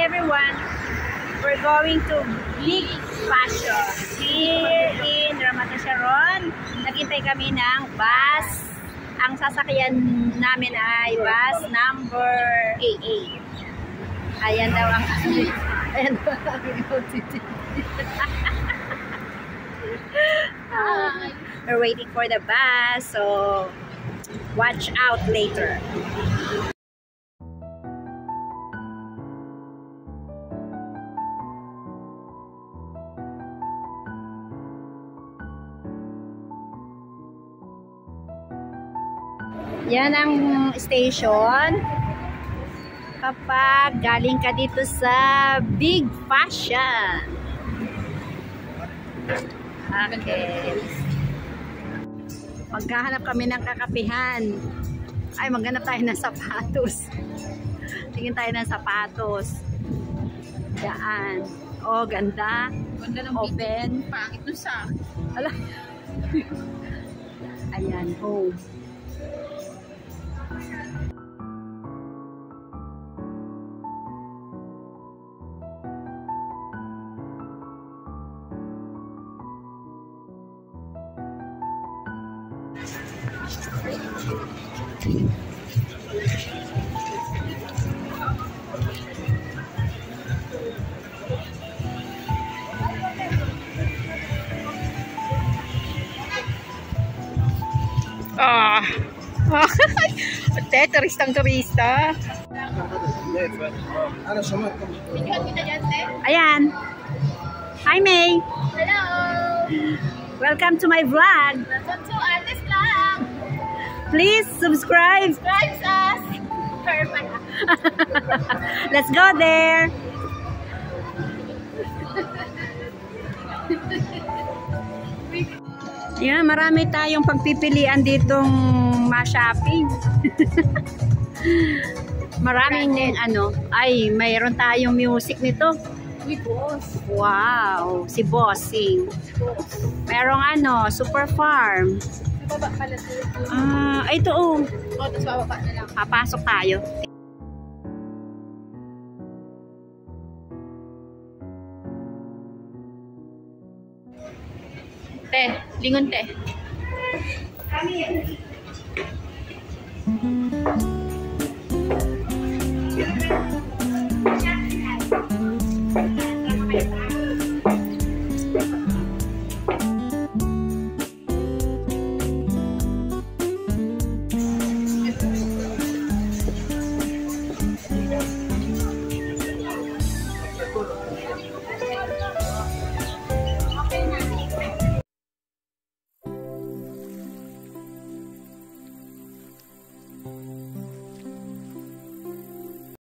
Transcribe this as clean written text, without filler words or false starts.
everyone! We're going to Big Fashion here in Ramada Sharon. Naghintay kami ng bus. Ang sasakyan namin ay bus number 88. Ayan daw ang ayan daw ang we're waiting for the bus, so watch out later. Yan ang station kapag galing ka dito sa Big Fashion. Okay. Maghahanap kami ng kakapihan. Ay, maghanap tayo ng sapatos. Tingin tayo ng sapatos. Yan. Oh, ganda. Ganda ng open. Pangit nun sa. Ala. Ayan, home. Turistang-turista. Ayan. Hi, May. Hello! Welcome to my vlog. Welcome to Artist Vlog! Please subscribe. Subscribe us! Perfect! Let's go there. Yan, marami tayong pagpipilian ditong ma-shopping. Maraming ano, ay mayroon tayong music nito. Uy, boss! Wow, si Bossing. Merong ano, Super Farm. Baba pala ito. Ito oh. O, tapos bababa na lang. Papasok tayo. Te, lingon te.